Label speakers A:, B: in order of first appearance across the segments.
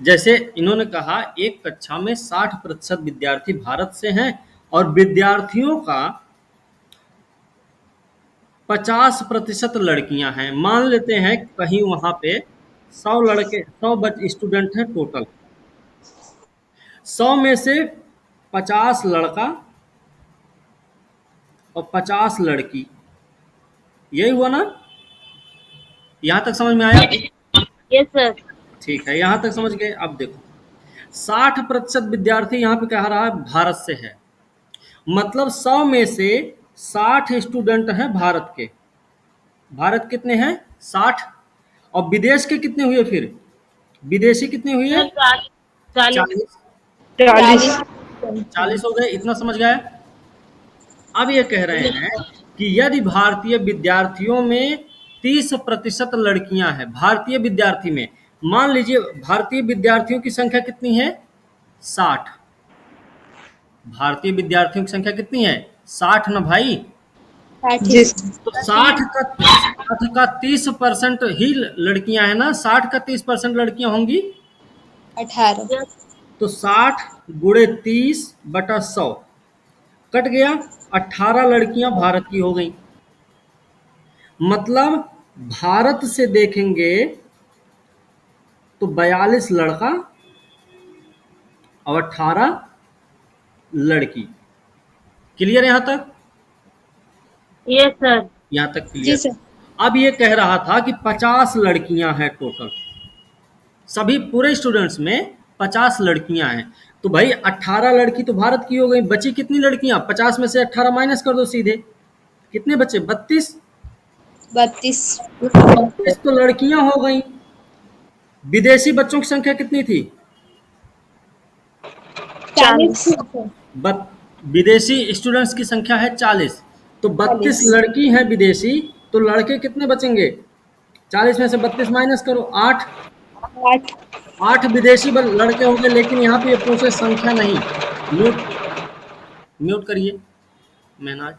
A: जैसे इन्होंने कहा एक कक्षा में 60% विद्यार्थी भारत से हैं और विद्यार्थियों का 50% लड़कियां हैं। मान लेते हैं कहीं वहां पे 100 लड़के, 100 स्टूडेंट हैं टोटल। 100 में से 50 लड़का और 50 लड़की, यही हुआ ना? यहां तक समझ में आया?
B: Yes sir.
A: ठीक है, यहां तक समझ गए। अब देखो, 60% विद्यार्थी यहाँ पे कह रहा है भारत से है, मतलब 100 में से 60 स्टूडेंट हैं भारत के। भारत कितने हैं? 60। और विदेश के कितने हुए फिर? विदेशी कितने हुए?
B: सर 40।
A: 40।
C: 40।
A: 40 हो गए, इतना समझ गए। अब ये कह रहे हैं कि यदि भारतीय विद्यार्थियों में 30% लड़कियां हैं, भारतीय विद्यार्थी में, मान लीजिए भारतीय विद्यार्थियों की संख्या कितनी है? 60। भारतीय विद्यार्थियों की संख्या कितनी है? 60 ना भाई।
C: जी
A: तो 60 का 30% ही लड़कियां हैं ना, 60 का 30% लड़कियां होंगी।
C: 18।
A: तो 60 गुणे 30/100 कट गया, 18 लड़कियां भारत की हो गई। मतलब भारत से देखेंगे तो 42 लड़का और 18 लड़की। क्लियर यहां तक?
B: Yes sir.
A: यहां तक
C: जी
A: क्लियर।
C: सर।
A: अब ये कह रहा था कि 50 लड़कियां हैं टोटल, सभी पूरे स्टूडेंट्स में 50 लड़कियां हैं। तो भाई 18 लड़की तो भारत की हो गई, बची कितनी लड़कियां? 50 में से 18 माइनस कर दो सीधे, कितने बचे? 32।
C: 32।
A: 32 तो लड़कियां हो गई। विदेशी बच्चों की संख्या कितनी थी?
C: 40।
A: बत, विदेशी स्टूडेंट्स की संख्या है 40। तो 32 लड़की हैं विदेशी, तो लड़के कितने बचेंगे? 40 में से 32 माइनस करो, 8।
C: 8।
A: 8 विदेशी लड़के होंगे, लेकिन यहाँ पे ये पूछे संख्या नहीं। म्यूट, म्यूट करिए मेहनाज।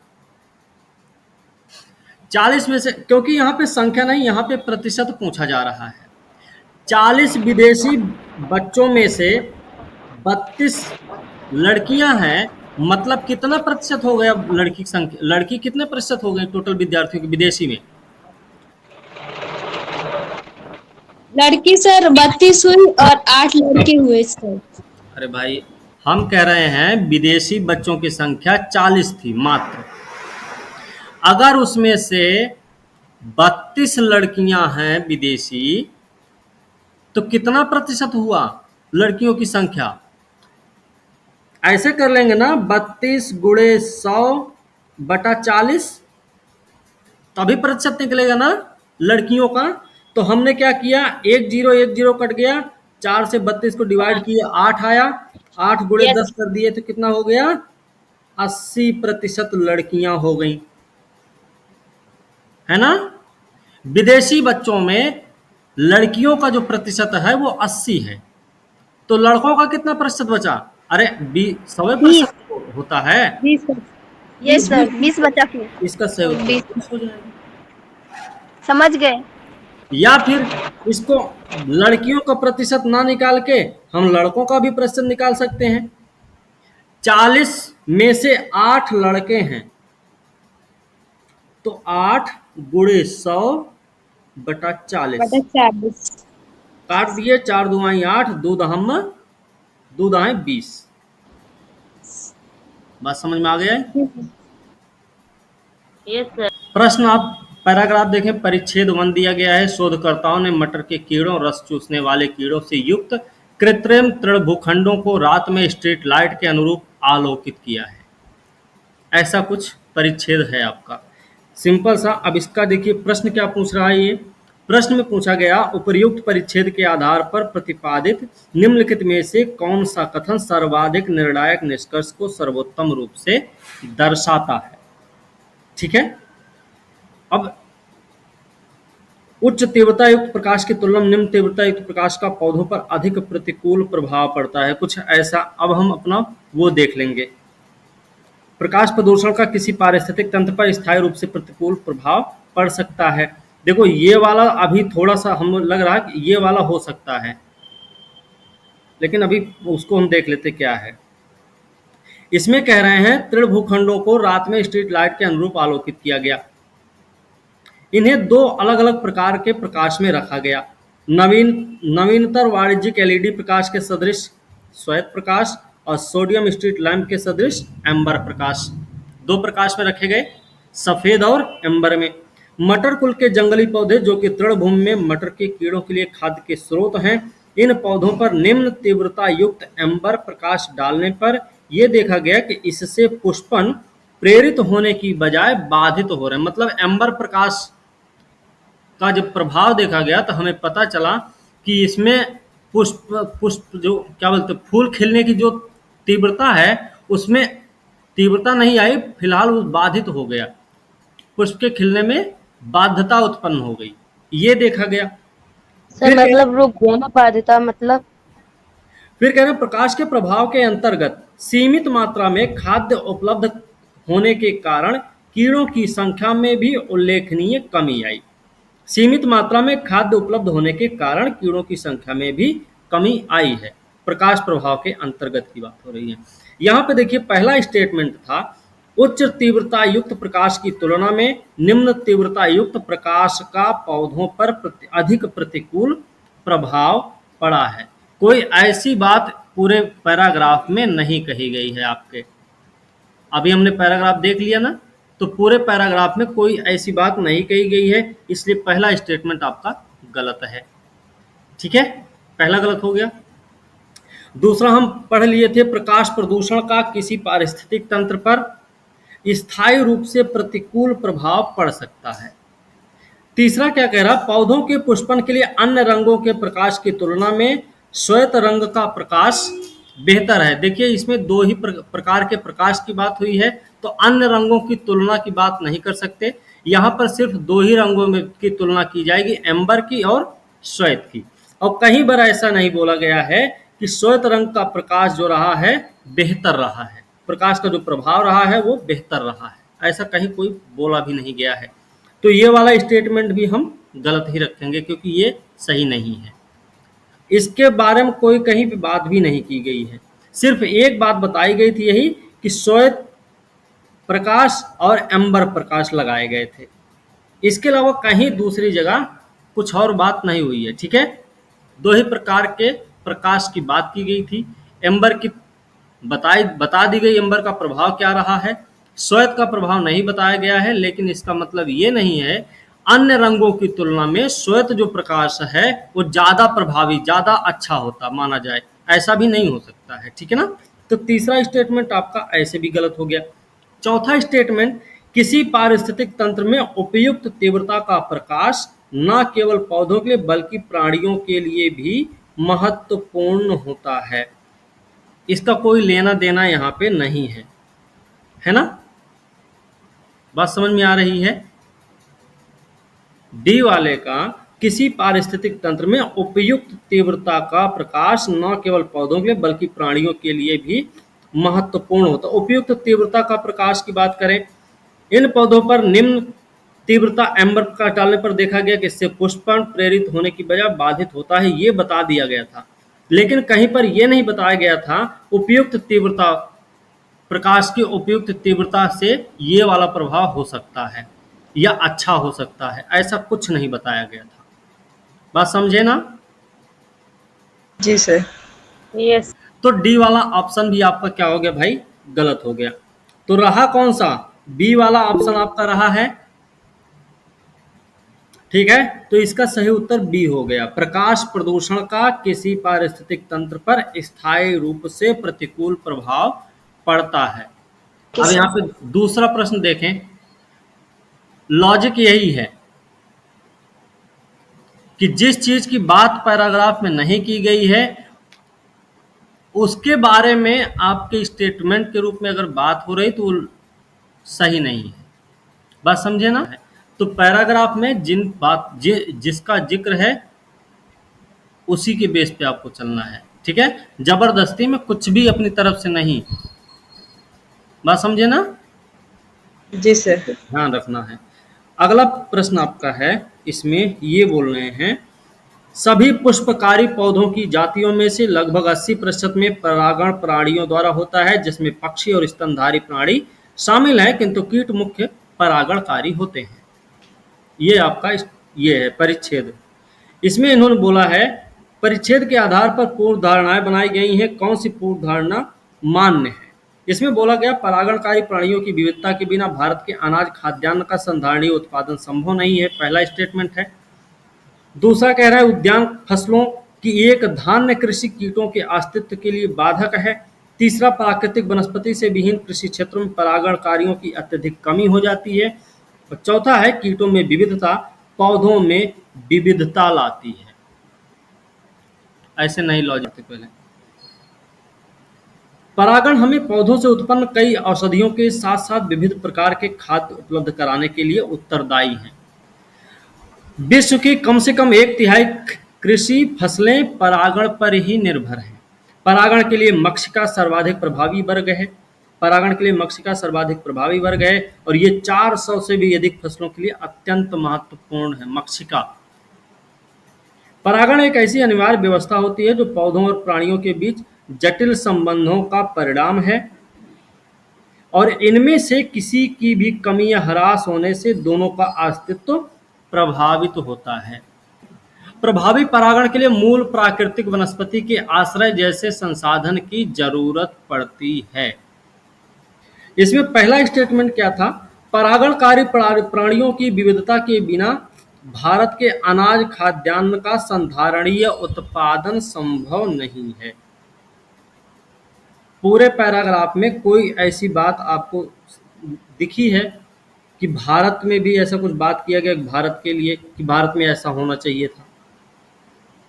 A: 40 में से, क्योंकि यहाँ पे संख्या नहीं, यहाँ पे प्रतिशत पूछा जा रहा है। 40 विदेशी बच्चों में से 32 लड़कियां हैं, मतलब कितना प्रतिशत हो गया लड़की की संख्या? लड़की कितने प्रतिशत हो गई टोटल विद्यार्थियों के विदेशी में?
C: लड़की सर 32 हुई और 8 लड़के हुए सर।
A: अरे भाई, हम कह रहे हैं विदेशी बच्चों की संख्या 40 थी मात्र। अगर उसमें से 32 लड़कियां हैं विदेशी, तो कितना प्रतिशत हुआ लड़कियों की संख्या? ऐसे कर लेंगे ना, 32 गुणे 100/40, तभी प्रतिशत निकलेगा ना लड़कियों का। तो हमने क्या किया, एक जीरो कट गया, 4 से 32 को डिवाइड किए, 8 आया, 8 गुणे
B: यस
A: 10 कर दिए तो कितना हो गया? 80% लड़कियां हो गई, है ना? विदेशी बच्चों में लड़कियों का जो प्रतिशत है वो 80 है, तो लड़कों का कितना प्रतिशत बचा? अरे 100%
C: 20।
A: होता है।
C: 20 सर।
B: Yes sir. 20 बचा फिर।
A: इसका सही उत्तर
C: 20
A: 20 हो जाएगा।
B: समझ गए।
A: या फिर इसको लड़कियों का प्रतिशत ना निकाल के हम लड़कों का भी प्रतिशत निकाल सकते हैं। 40 में से 8 लड़के हैं, तो 8 गुणे 100/40
C: 40।
A: काट दिए, 4 दुआई 8, दो दहम, दो दाएं 20। बात समझ में आ गया है?
B: Yes sir.
A: प्रश्न आप पैराग्राफ देखें। परिच्छेद 1 दिया गया है, शोधकर्ताओं ने मटर के कीड़ों, रस चूसने वाले कीड़ों से युक्त कृत्रिम तृण भूखंडों को रात में स्ट्रीट लाइट के अनुरूप आलोकित किया है। ऐसा कुछ परिच्छेद है आपका, सिंपल सा। अब इसका देखिए प्रश्न क्या पूछ रहा है। ये प्रश्न में पूछा गया, उपर्युक्त परिच्छेद के आधार पर प्रतिपादित निम्नलिखित में से कौन सा कथन सर्वाधिक निर्णायक निष्कर्ष को सर्वोत्तम रूप से दर्शाता है? ठीक है। अब उच्च तीव्रता युक्त प्रकाश की तुलना में निम्न तीव्रता युक्त प्रकाश का पौधों पर अधिक प्रतिकूल प्रभाव पड़ता है, कुछ ऐसा। अब हम अपना वो देख लेंगे। प्रकाश प्रदूषण का किसी पारिस्थितिक तंत्र पर स्थायी रूप से प्रतिकूल प्रभाव पड़ सकता है। देखो ये वाला अभी थोड़ा सा हम लग रहा है कि ये वाला हो सकता है, लेकिन अभी उसको हम देख लेते क्या है। इसमें कह रहे हैं तृण भूखंडों को रात में स्ट्रीट लाइट के अनुरूप आलोकित किया गया। इन्हें दो अलग अलग प्रकार के प्रकाश में रखा गया। नवीनतर वाणिज्यिक एलईडी प्रकाश के सदृश श्वेत प्रकाश और सोडियम स्ट्रीट लैंप के सदृश एम्बर प्रकाश, दो प्रकाश में रखे गए, सफेद और एम्बर में। मटर कुल के जंगली पौधे जो कि तृणभूमि में मटर के कीड़ों के लिए खाद्य के स्रोत हैं, इन पौधों पर निम्न तीव्रता युक्त एम्बर प्रकाश डालने पर यह देखा गया कि इससे पुष्पन प्रेरित होने की बजाय बाधित हो रहे हैं। मतलब एम्बर प्रकाश का जब प्रभाव देखा गया तो हमें पता चला कि इसमें पुष्प पुष्प जो क्या बोलते फूल खिलने की जो तीव्रता है उसमें तीव्रता नहीं आई, फिलहाल वो बाधित हो गया, पुष्प के खिलने में बाध्यता उत्पन्न हो गई, ये देखा गया।
B: सर
A: फिर
B: मतलब रुक गया ना बाध्यता मतलब।
A: फिर कह रहे हैं प्रकाश के प्रभाव के अंतर्गत सीमित मात्रा में खाद्य उपलब्ध होने के कारण कीड़ों की संख्या में भी उल्लेखनीय कमी आई। सीमित मात्रा में खाद्य उपलब्ध होने के कारण कीड़ों की संख्या में भी कमी आई है। प्रकाश प्रभाव के अंतर्गत की बात हो रही है। यहाँ पे देखिए पहला स्टेटमेंट था उच्च तीव्रता युक्त प्रकाश की तुलना में निम्न तीव्रता युक्त प्रकाश का पौधों पर अधिक प्रतिकूल प्रभाव पड़ा है। कोई ऐसी बात पूरे पैराग्राफ में नहीं कही गई है आपके। अभी हमने पैराग्राफ देख लिया ना, तो पूरे पैराग्राफ में कोई ऐसी बात नहीं कही गई है, इसलिए पहला स्टेटमेंट आपका गलत है। ठीक है, पहला गलत हो गया। दूसरा हम पढ़ लिए थे प्रकाश प्रदूषण का किसी पारिस्थितिक तंत्र पर स्थायी रूप से प्रतिकूल प्रभाव पड़ सकता है। तीसरा क्या कह रहा, पौधों के पुष्पन के लिए अन्य रंगों के प्रकाश की तुलना में श्वेत रंग का प्रकाश बेहतर है। देखिए इसमें दो ही प्रकार के प्रकाश की बात हुई है, तो अन्य रंगों की तुलना की बात नहीं कर सकते। यहाँ पर सिर्फ दो ही रंगों में की तुलना की जाएगी, एम्बर की और श्वेत की। और कहीं पर ऐसा नहीं बोला गया है कि श्वेत रंग का प्रकाश जो रहा है बेहतर रहा है, प्रकाश का जो प्रभाव रहा है वो बेहतर रहा है, ऐसा कहीं कोई बोला भी नहीं गया है। तो ये वाला स्टेटमेंट भी हम गलत ही रखेंगे क्योंकि ये सही नहीं है। इसके बारे में कोई कहीं पे बात भी नहीं की गई है, सिर्फ एक बात बताई गई थी यही कि श्वेत प्रकाश और एम्बर प्रकाश लगाए गए थे। इसके अलावा कहीं दूसरी जगह कुछ और बात नहीं हुई है। ठीक है, दो ही प्रकार के प्रकाश की बात की गई थी। एम्बर की बता दी गई एम्बर का प्रभाव क्या रहा है, श्वेत का प्रभाव नहीं बताया गया है, लेकिन इसका मतलब ये नहीं है अन्य रंगों की तुलना में श्वेत जो प्रकाश है वो ज़्यादा प्रभावी, ज़्यादा अच्छा होता माना जाए, ऐसा भी नहीं हो सकता है। ठीक है ना, तो तीसरा स्टेटमेंट आपका ऐसे भी गलत हो गया। चौथा स्टेटमेंट, किसी पारिस्थितिक तंत्र में उपयुक्त तीव्रता का प्रकाश न केवल पौधों के लिए बल्कि प्राणियों के लिए भी महत्वपूर्ण होता है। इसका कोई लेना देना यहाँ पे नहीं है ना, बात समझ में आ रही है। डी वाले का किसी पारिस्थितिक तंत्र में उपयुक्त तीव्रता का प्रकाश न केवल पौधों के लिए बल्कि प्राणियों के लिए भी महत्वपूर्ण होता है। उपयुक्त तीव्रता का प्रकाश की बात करें, इन पौधों पर निम्न तीव्रता एम्बर प्रकाश डालने पर देखा गया कि इससे पुष्पन प्रेरित होने की बजाय बाधित होता है, ये बता दिया गया था। लेकिन कहीं पर यह नहीं बताया गया था उपयुक्त तीव्रता प्रकाश की उपयुक्त तीव्रता से ये वाला प्रभाव हो सकता है या अच्छा हो सकता है, ऐसा कुछ नहीं बताया गया था। बात समझे ना?
D: जी सर।
B: यस।
A: तो डी वाला ऑप्शन भी आपका क्या हो गया भाई, गलत हो गया। तो रहा कौन सा, बी वाला ऑप्शन आपका रहा है। ठीक है, तो इसका सही उत्तर बी हो गया, प्रकाश प्रदूषण का किसी पारिस्थितिक तंत्र पर स्थायी रूप से प्रतिकूल प्रभाव पड़ता है। अब यहाँ पे दूसरा प्रश्न देखें, लॉजिक यही है कि जिस चीज की बात पैराग्राफ में नहीं की गई है उसके बारे में आपके स्टेटमेंट के रूप में अगर बात हो रही तो वो सही नहीं है। बात समझे ना? तो पैराग्राफ में जिसका जिक्र है उसी के बेस पे आपको चलना है। ठीक है, जबरदस्ती में कुछ भी अपनी तरफ से नहीं। बात समझे ना?
D: जी सर।
A: ध्यान रखना है। अगला प्रश्न आपका है, इसमें ये बोल रहे हैं सभी पुष्पकारी पौधों की जातियों में से लगभग 80% में परागण प्राणियों द्वारा होता है, जिसमें पक्षी और स्तनधारी प्राणी शामिल हैं, किंतु कीट मुख्य परागणकारी होते हैं। ये आपका ये है परिच्छेद। इसमें इन्होंने बोला है परिच्छेद के आधार पर पूर्व धारणाएं बनाई गई हैं। कौन सी पूर्व धारणा मान्य है? इसमें बोला गया परागणकारी प्राणियों की विविधता के बिना भारत के अनाज खाद्यान्न का संधारणीय उत्पादन संभव नहीं है, पहला स्टेटमेंट है। दूसरा कह रहा है उद्यान फसलों की एक धान्य कृषि कीटों के अस्तित्व के लिए बाधक है। तीसरा प्राकृतिक वनस्पति से विहीन कृषि क्षेत्रों में परागणकारियों की अत्यधिक कमी हो जाती है। और चौथा है कीटों में विविधता पौधों में विविधता लाती है। ऐसे नहीं लॉजिक पहले। परागण हमें पौधों से उत्पन्न कई औषधियों के साथ साथ विविध प्रकार के खाद्य उपलब्ध कराने के लिए उत्तरदायी है। विश्व की कम से कम 1/3 कृषि फसलें परागण पर ही निर्भर हैं। परागण के लिए मक्षिका सर्वाधिक प्रभावी वर्ग है। परागण के लिए मक्षिका सर्वाधिक प्रभावी वर्ग है और ये 400 से भी अधिक फसलों के लिए अत्यंत महत्वपूर्ण है। मक्षिका परागण एक ऐसी अनिवार्य व्यवस्था होती है जो पौधों और प्राणियों के बीच जटिल संबंधों का परिणाम है और इनमें से किसी की भी कमी या ह्रास होने से दोनों का अस्तित्व प्रभावित होता है। प्रभावी परागण के लिए मूल प्राकृतिक वनस्पति के आश्रय जैसे संसाधन की जरूरत पड़ती है। इसमें पहला स्टेटमेंट क्या था? परागणकारी प्राणियों की विविधता के बिना भारत के अनाज खाद्यान्न का संधारणीय उत्पादन संभव नहीं है। पूरे पैराग्राफ में कोई ऐसी बात आपको दिखी है कि भारत में भी ऐसा कुछ बात किया गया भारत के लिए कि भारत में ऐसा होना चाहिए था?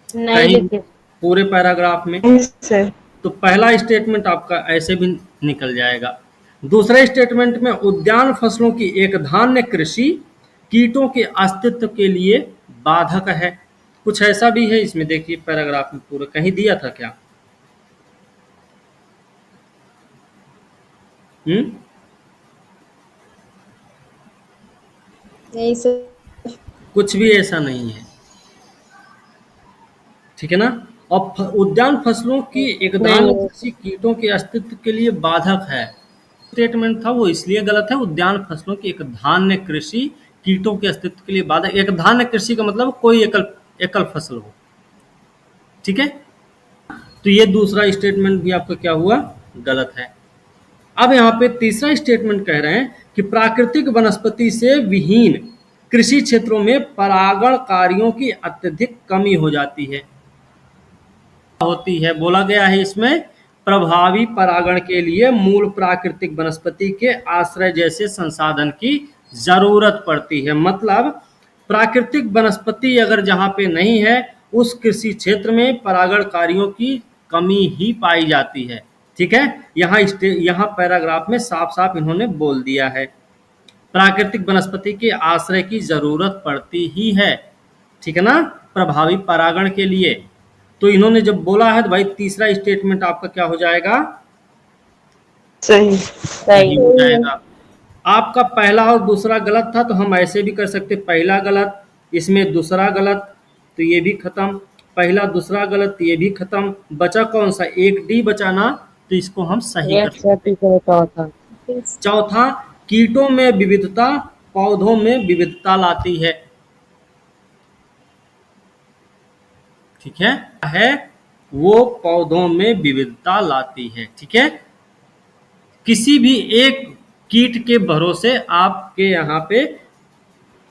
B: नहीं
A: कहीं
B: लिखे।
A: पूरे पैराग्राफ में?
D: नहीं सर।
A: तो पहला स्टेटमेंट आपका ऐसे भी निकल जाएगा। दूसरे स्टेटमेंट में उद्यान फसलों की एक धान्य कृषि कीटों के अस्तित्व के लिए बाधक है। कुछ ऐसा भी है इसमें, देखिए पैराग्राफ में पूरा कहीं दिया था क्या?
C: नहीं सर।
A: कुछ भी ऐसा नहीं है, ठीक है ना। और उद्यान फसलों की एक धान्य
B: नहीं।
A: कृषि कीटों के अस्तित्व के लिए बाधक है। स्टेटमेंट था वो इसलिए गलत है। उद्यान फसलों की एक धान्य कृषि कीटों के अस्तित्व के लिए बाधक। एक धान्य कृषि का मतलब कोई एकल एकल फसल हो, ठीक है। तो ये दूसरा स्टेटमेंट भी आपका क्या हुआ? गलत है। अब यहाँ पे तीसरा स्टेटमेंट कह रहे हैं कि प्राकृतिक वनस्पति से विहीन कृषि क्षेत्रों में परागण कार्यों की अत्यधिक कमी हो जाती है होती है। बोला गया है इसमें प्रभावी परागण के लिए मूल प्राकृतिक वनस्पति के आश्रय जैसे संसाधन की जरूरत पड़ती है। मतलब प्राकृतिक वनस्पति अगर जहाँ पे नहीं है उस कृषि क्षेत्र में परागण कार्यों की कमी ही पाई जाती है, ठीक है। यहाँ पैराग्राफ में साफ साफ इन्होंने बोल दिया है प्राकृतिक वनस्पति के आश्रय की जरूरत पड़ती ही है, ठीक है ना, प्रभावी परागण के लिए। तो इन्होंने जब बोला है तो भाई तीसरा स्टेटमेंट आपका क्या हो जाएगा?
D: सही।
A: सही हो जाएगा। आपका पहला और दूसरा गलत था तो हम ऐसे भी कर सकते, पहला गलत, इसमें दूसरा गलत, तो ये भी खत्म। पहला दूसरा गलत, ये भी खत्म। बचा कौन सा? एक डी बचा ना, तो इसको हम सही कर सकते।
B: चौथा।
A: चौथा, कीटों में विविधता पौधों में विविधता लाती है, ठीक है वो पौधों में विविधता लाती है, ठीक है। किसी भी एक कीट के भरोसे आपके यहाँ पे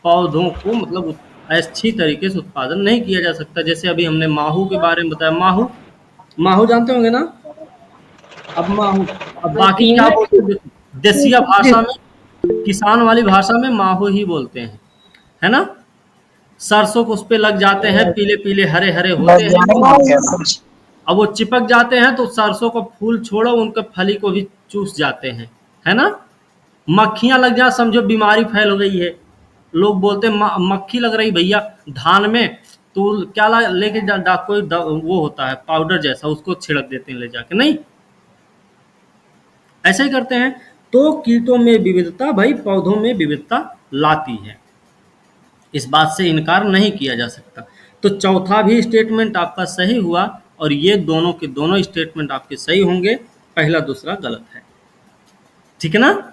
A: पौधों को मतलब अच्छी तरीके से उत्पादन नहीं किया जा सकता। जैसे अभी हमने माहू के बारे में बताया। माहू माहू जानते होंगे ना? अब माहू, अब बाकी क्या बोलते हैं देसिया भाषा में, किसान वाली भाषा में माहू ही बोलते हैं, है ना। सरसों को उस पे लग जाते हैं, पीले पीले हरे हरे होते हैं। अब वो चिपक जाते हैं तो सरसों को फूल छोड़ो उनके फली को भी चूस जाते हैं, है ना। मक्खियां लग जाए समझो बीमारी फैल गई है। लोग बोलते हैं मक्खी लग रही भैया धान में, तो क्या लेके कोई वो होता है पाउडर जैसा, उसको छिड़क देते हैं ले जाके। नहीं, ऐसा ही करते हैं। तो कीटों में विविधता भाई पौधों में विविधता लाती है, इस बात से इनकार नहीं किया जा सकता। तो चौथा भी स्टेटमेंट आपका सही हुआ और ये दोनों के दोनों स्टेटमेंट आपके सही होंगे, पहला दूसरा गलत है। ठीक है ना।